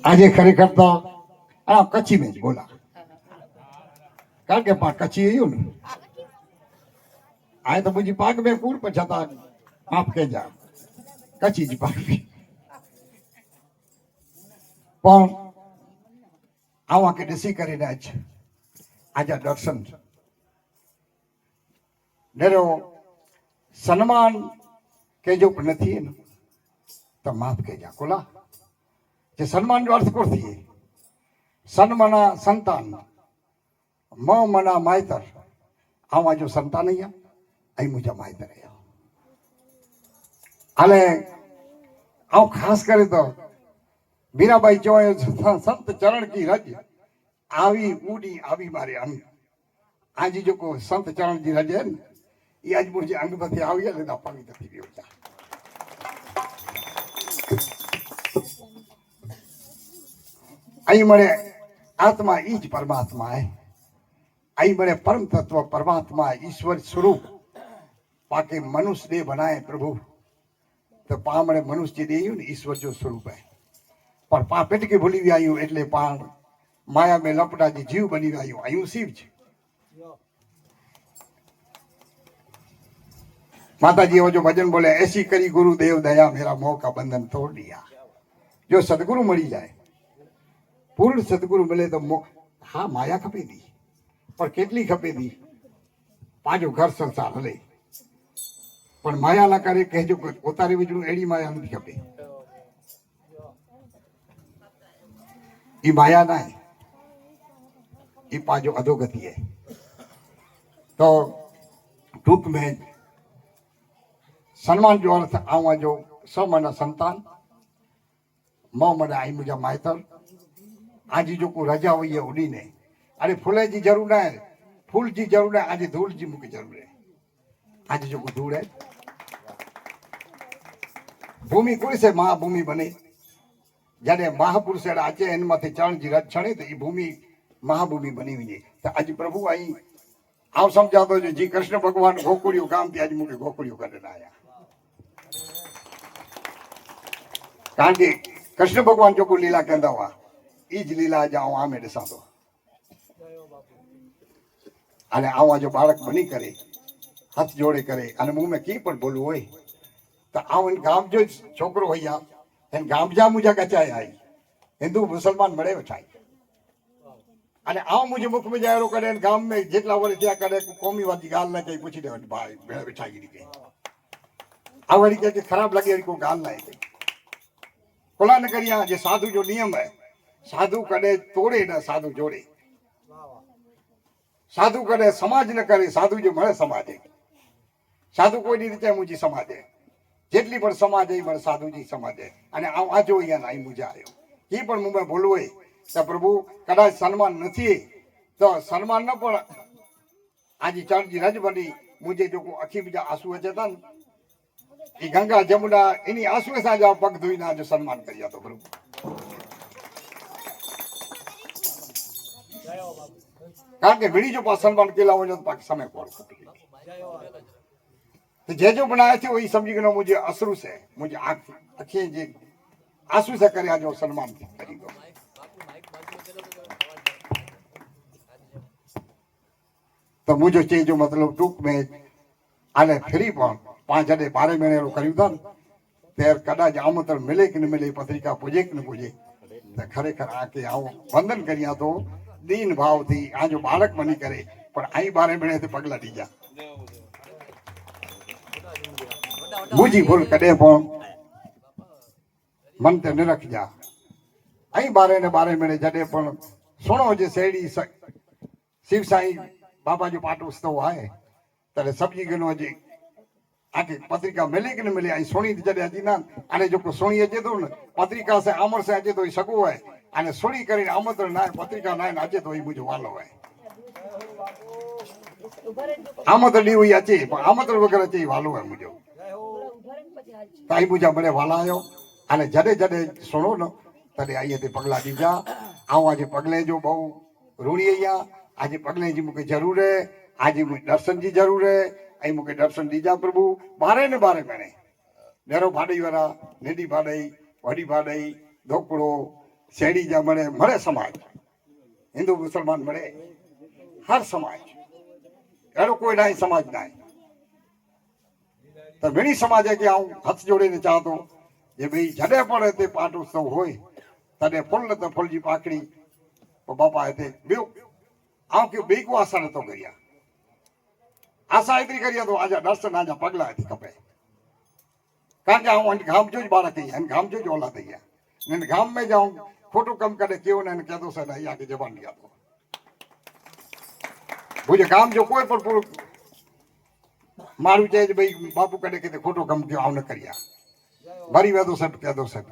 આજે ખરેખર તો આ કચ્છી મેં જ બોલા, કારણ કે કચ્છી એવું ને આ તો બીજી પાક મેં કુર પછાતા માફ કે જા કચ્છી જ પાક પણ આવા કે દેશી કરીને જ આજે દર્શન ડરો સન્માન કેજો નથી ને તો માફ કે જા કોલા જે સન્માન નો અર્થ કરતી સન્માના સંતાન મ મના માયતર આવા જો સંતાન અહીંયા અહીં મુજા માયતર અને આવું ખાસ કરી તો મીરાબાઈ ચોય સંત ચરણ કી રજ આવી ઉડી આવી મારે અંગ આજે જો કો સંત ચરણ જી રજ ને એ આજ મુજે અંગ બધી આવી એટલે પવિત્ર થઈ ગયો છે. અહીં મળે આત્મા ઈ જ પરમાત્મા હે, અહીં મળે પરમ તત્વ પરમાत्मा ईश्वर स्वरूप पाके मनुष्य देह बनाए प्रभु तो पा મળે મનુષ્ય દેહ ને ईश्वर जो स्वरूप है पर पा पेट के भूली आयु એટલે પાણ माया में लपटा जी जीव बनी आयु आयु शिव છે. माता जी वो जो भजन बोले ऐसी करी गुरुदेव दया मेरा मोह का बंधन तोड़ दिया. जो सदगुरु मरी जाए पूर्ण सदगुरु मिले तो हाँ माया खपे दी पर केटली खपे दी पांचो घर संसार हले पण माया ना करे कहजो उतारी विचरू एड़ी माया नहीं खपे. ये माया ना है ये पांचो अधोगति है. तो टूक में सम्मान जो अर्थ आवा जो समना संतान म मना आई मुझा मायतर आज जो को रजा हुई है उड़ी ने अरे फूले जी जरूर है फूल जी जरूर है आज धूल जी मुझे जरूर है आज जो को धूल है भूमि कोई से महाभूमि बने जने महापुरुष आचे इन माथे चरण जी रज छणे तो ये भूमि महाभूमि बनी हुई है. तो आज प्रभु आई आव समझा तो जी कृष्ण भगवान गोकुड़ियों काम थी आज मुझे गोकुड़ियों करने आया कारण के कृष्ण भगवान जो को लीला कहता हुआ ईज लीला जाओ आमे ॾिसां थो अने आवा जो बालक बनी करे हथ जोड़े करे अने मुंह में की पण बोलવું હોય तो आव इन गाम जो छोकरो होया इन गाम जा मुझा कचाए आई हिंदू मुसलमान मळे वठाई अने आव मुझे मुख में जायरो करे गाम में जेटला वरी त्या करे कोमीवादी गाल न कई पूछी दे भाई भेड़ बिठाई दी आवड़ी के खराब लगे को गाल ना है कोला न करिया जे साधु जो नियम है साधु करे तोड़े न साधु जोड़े साधु करे समाज न करे साधु जो મળે સમાજે સાધુ કોઈની રીતે મુજી સમાજે જેટલી પણ સમાજ એ મળે સાધુજી સમાજે અને આ જો અહીંયા નાઈ મુજા આવ્યો એ પણ મુંબઈ બોલવું હોય તો પ્રભુ કદાચ સન્માન નથી તો સન્માન ન પણ આજે ચરણજી રજ બની મુજે જો અખી બીજા આંસુ હતા ને એ ગંગા જમુના એની આંસુ સાજા પગ ધોઈને જો સન્માન કર્યા તો પ્રભુ કારણ કે વીડી જો પાસ સન્માન केला हो तो पाक समय कोण तो जे जो बनाया थे वही समझी गयो मुझे अश्रु से मुझे आंखें जे आंसू से करे जो सन्मान करी गयो. तो मुझे चे जो मतलब टूक में आने फ्री पण 5 जडे 12 महीने रो कर्યું था तेर कदाच आमंत्रण मिले कि न मिले पत्रिका पूजे कि न पूजे तो खरेखर आके आओ वंदन करिया तो दीन भाव थी आ जो बालक बनी करे पर आई 12 महीने से पगला दीजा मुझी भूल कदे पण मन ते न रख जा आई 12 ने 12 महीने जडे पण सुनो जे सेड़ी शिव साईं बाबा जो पाठ उत्सव आए तले सब्जी गनो जी आके पत्रिका मिले कि न मिले आई सोनी जडे अजी ना आने जो को सोनी अजे तो पत्रिका से आमर से अजे तो सको है आने सोनी करे आमंत्रण ना पत्रिका ना अजे तो मुझे वालो है आमंत्रण दी हुई अचे आमंत्रण वगैरह अचे वालो है मुझे ताई मुझा बड़े वाला आयो आने जडे जडे सुनो न तले आई ते पगला दीजा आऊं आज पगले जो बहु रूड़ी आया आज पगले जी मुके जरूर है आज मुझे दर्शन जी जरूर है आई मुके दर्शन दीजा प्रभु 12 ने 12 महीने नेरो भाड़ी वाला નેડી ભાડઈ વડી ભાડઈ ધોકડો શેડી જ્યાં મળે સમાજ હિન્દુ મુસલમાન મળે હર સમાજ એનો કોઈ નાય સમાજ નાય તો ઘણી સમાજે કે હું હાથ જોડીને ચાહતો જે ભાઈ જડે પડે તે પાટ ઉત્સવ હોય તને ફૂલ તો ફૂલજી પાકડી બાપા તે બેવ આમ કે બેકો આશા નતો કર્યા આશા એટલી કરી તો આજે દર્શન આજે પગલા હતી કપે કારણ કે હું ગામ જો જ બાળક થઈ અને ગામ જો જ ઓલા થઈ ગયા ને ગામ में જાઉં ખોટું કામ કરે કેવું ને કહેતો છે ને અહીંયા કે જવાન ગયા તો મુझे ગામ જો કોઈ પણ પૂરું મારું છે ભાઈ બાપુ કડે કે ખોટું કામ થયું આવું ન કર્યા મારી વેદો સાહેબ કહેતો છે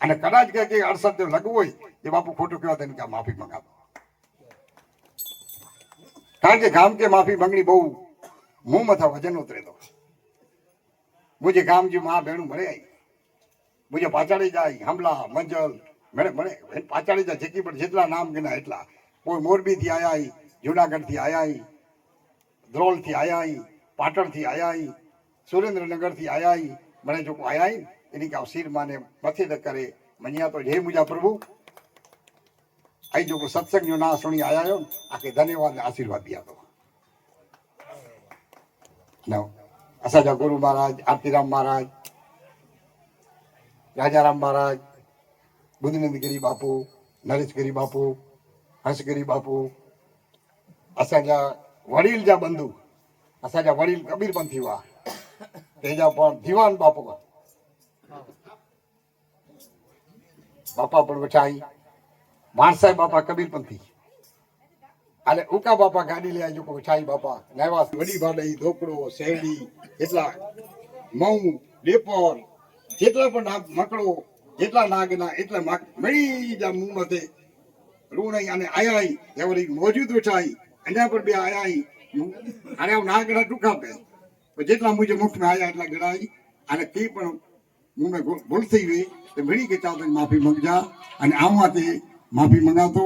અને કદાચ કે અડસઠ લગવું હોય એ બાપુ ખોટું કહેવા તેને કે માફી મંગાવો કારણ કે ગામ કે માફી માંગણી બહુ મુંહ મથા વજન ઉતરે તો મુझे ગામ જી માં બેણું મળે આવી મુझे પાછાડી જાય હમલા મંજલ મળે પાછાડી જાય જેટલી પણ જેટલા નામ ગણા એટલા કોઈ મોરબી થી આયા જુનાગઢ થી આયા ધ્રોલ થી આયા પાટણ થી આયા સુરેન્દ્રનગર થી આયા મને જો આયા એની કે શિર માને મથે ન કરે મનિયા તો જય મુજા પ્રભુ आई जो सत्संग जो ना सुनी आया हो आके धन्यवाद आशीर्वाद दिया तो नो असाजा गुरु महाराज आरतीराम महाराज राजाराम महाराज बुद्धनंद गिरी बापू नरेश गिरी बापू हर्षगिरी बापू असाजा वडील जा बंधु असाजा वडील कबीर पंथी हुआ तेजा पण दीवान बापू बापा पण वठाई मानसाई बापा कबीर पंथी अरे उका बापा गाड़ी ले आजो को छाई बापा नवास वडी भाडई धोकड़ो शेरडी એટલા મઉ ડેપોર જેટલા પણ મકડો જેટલા નાગના એટલા મળી જા મું મતે રૂણઈ અને આયાઈ એવરી મોજૂદ ઉઠાઈ એના પર બે આયાઈ અને નાગના ટુકા પે જેટલા મુજે મુખ में આયા એટલા ગડાઈ અને કી પણ મું में ભૂલ થઈ ગઈ તો મળી કે ચાલ માફી માંગજા અને આમાંથી માફી મંગાતો